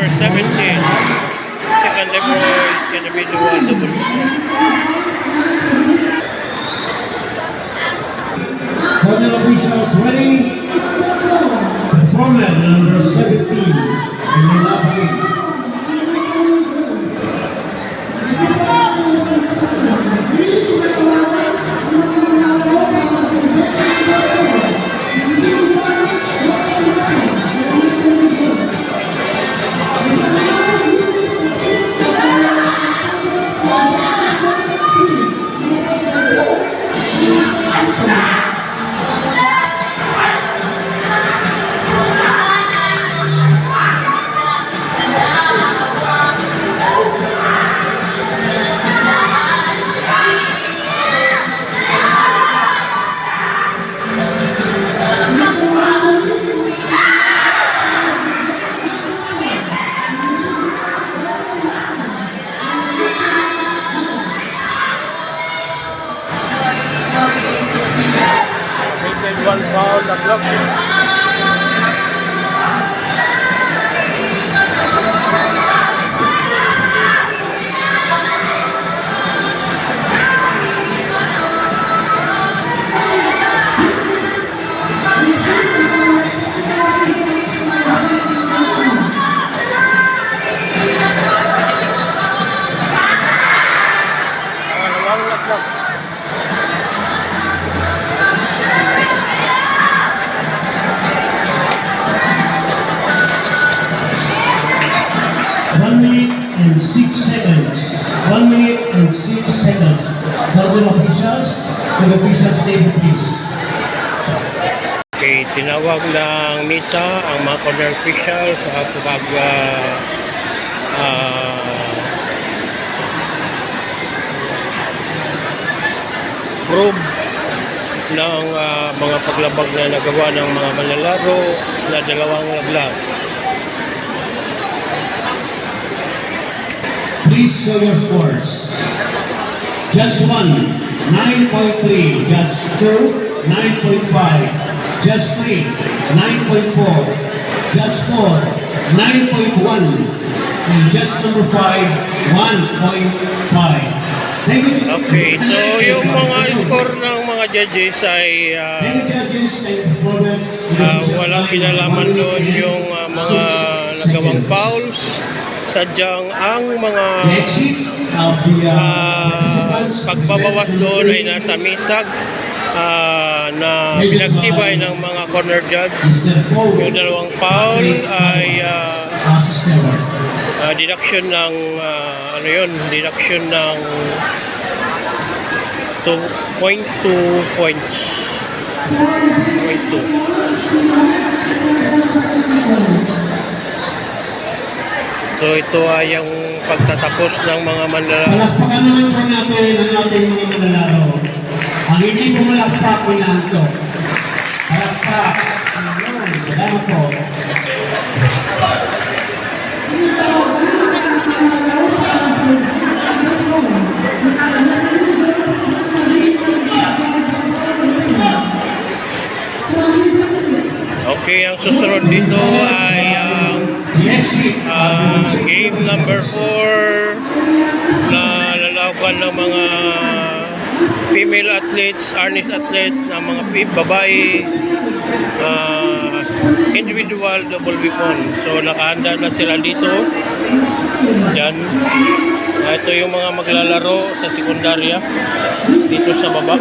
number 17. Second level is individual double. Corner officials ready. Corner number 17. One foul na block. And 6 seconds. 1 minute and 6 seconds. Corner officials, the officials name please. Okay, tinawag ng misa ang mga corner officials sa pag prove ng mga paglabag na nagawa ng mga manlalaro na dalawang laglag. Please show your scores. Judge 1, 9.3. Judge 2, 9.5. Judge 3, 9.4. Judge 4, 9.1. And Judge number 5, 1.5. Thank you. Okay, so yung mga score ng mga judges ay walang kinalaman doon yung mga nagawang fouls. Sadyang ang mga pagbabawas doon ay nasa misag na pinagtibay ng mga corner judge. Yung dalawang foul ay deduction ng deduction ng 2.2 points. 0.2. So ito ay yung pagtatapos ng mga manlalaro. Palakpakan naman po natin ang ating mga manlalaro. Ang hindi po malakpak po na ito. Palakpak. Salamat po. Okay, ang susunod dito ay game number 4 na lalaban ng mga female athletes, harness athletes, na mga babae, individual double weapon. So nakahanda na sila dito. Yan. Ito yung mga maglalaro sa sekundarya dito sa baba.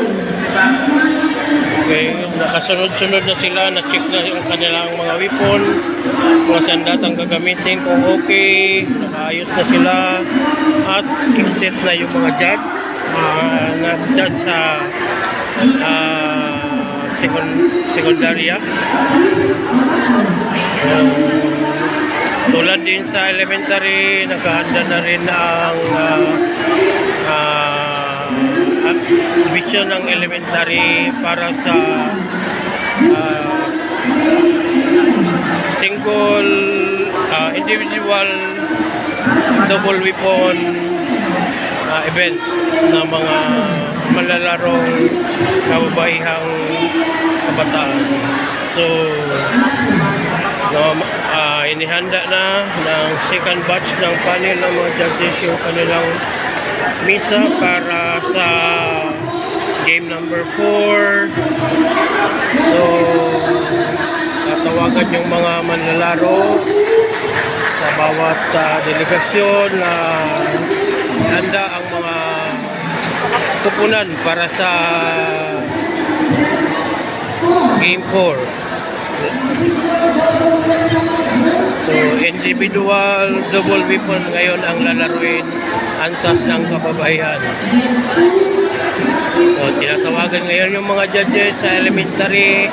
Okay, nakasunod-sunod na sila, na-check na yung kanilang mga weapon, mga sandatang gagamitin kung okay, nakaayos na sila, at set na yung mga judge, na-judge sa sekundarya. Tulad din sa elementary, nakahanda na rin ang division ng elementary para sa single, individual, double weapon event ng mga malalarong kababaihang kabataan. So inihanda na ng second batch ng panel ng mga judges yung kanilang misa para sa game number 4. So, tatawagan yung mga manlalaro sa bawat delegasyon na handa ang mga kupunan para sa game 4. So, individual double weapon ngayon ang lalaruin, antas ng kababayan. So, tinatawagan ngayon yung mga judges sa elementary,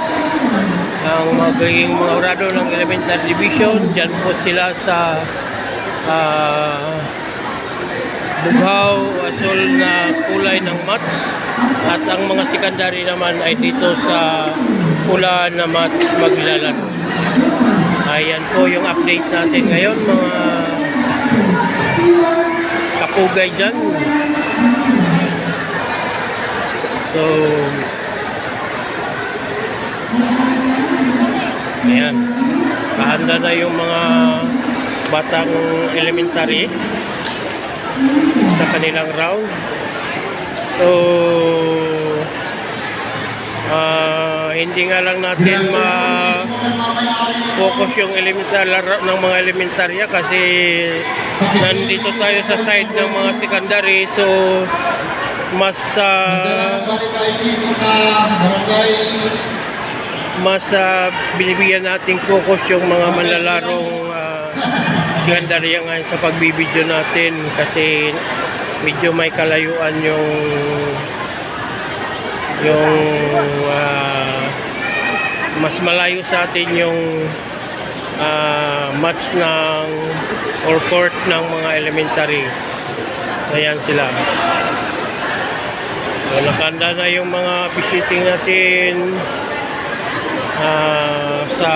ang magiging mga orado ng elementary division. Diyan po sila sa bughaw, asul na kulay ng mats. At ang mga secondary naman ay dito sa pula na mats maglalaro. Ayan po yung update natin ngayon, mga kapugay dyan. So, ayan, kahanda na yung mga batang elementary sa kanilang round. So, hindi nga lang natin ma-focus yung elementary ng mga elementarya kasi nandito tayo sa side ng mga secondary. So, mas binibigyan nating focus yung mga manlalarong secondary ngayon sa pagbibideo natin kasi medyo may kalayuan yung mas malayo sa atin yung match ng or court ng mga elementary. Ayan sila. So, nakanda na yung mga visiting natin sa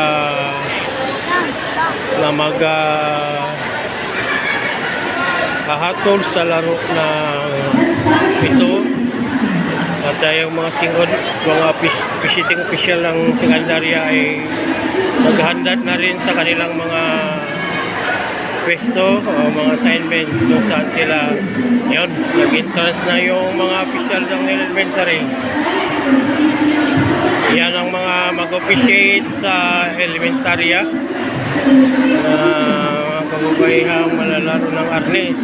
na hahatol sa laro ng ito. At yung mga visiting official ng sekundarya ay naghahanda na rin sa kanilang mga pwesto o mga assignment kung saan sila yun, nag-entrance na yung mga official ng elementary. Yan ang mga mag-officiate sa elementarya na kababayang malalaro ng arnis.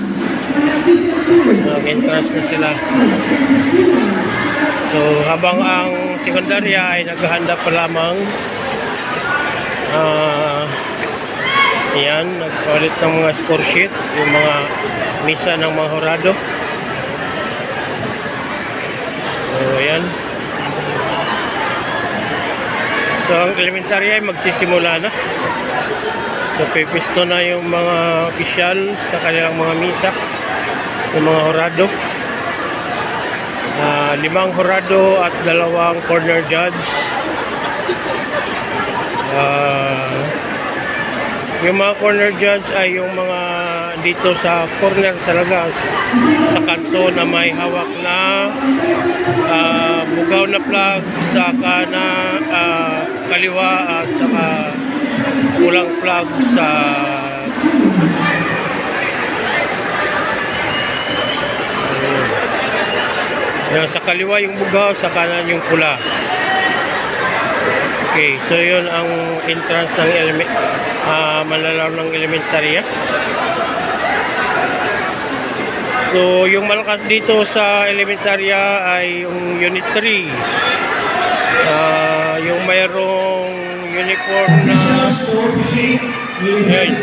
Nag-entrance na sila. So, habang ang sekundarya ay naghahanda pa lamang, yan, nagpalit ng mga score sheet, yung mga misa ng mga horado. So, yan. So, ang elementarya ay magsisimula na. So, pipisto na yung mga opisyal sa kanilang mga misa, yung mga horado. 5 horado at 2 corner judge. Yung mga corner judge ay yung mga dito sa corner talaga, sa kanto na may hawak na bugaw na plug sa kaliwa at saka pulang plug sa sa kaliwa yung bugaw, sa kanan yung pula. Okay, so yun ang entrance ng manlalaro ng elementarya. So yung malakas dito sa elementarya ay yung unit 3. Yung mayroong uniform na yun,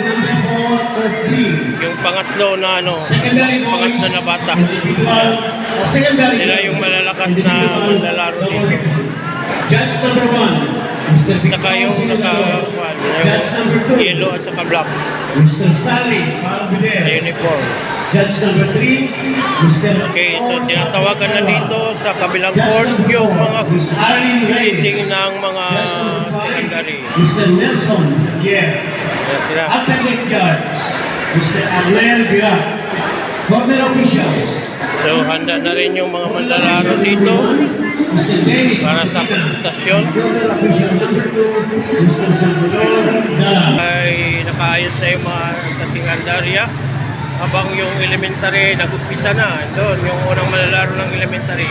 yung pangatlo na pangatlo na bata. Sila yung malalakas na manlalaro dito. Judge number 1, Saka yung yellow at saka black Mr. Stanley, na uniform. Judge number 3, Mr. Okay, so tinatawagan na dito sa kabilang court yung mga visiting ng mga secondary. Mr. Nelson, yeah. Yan sila. Applicant Judge, Mr. Arnel Virac, corner officials. So handa na rin yung mga manlalaro dito. Mr. Dennis. para sa presentasyon. Junior official number 2, Mr. Salvador Dala. Ay nakaayos na yung mga sa Singandaria habang yung elementary nag-umpisa na doon yung unang malalaro ng elementary.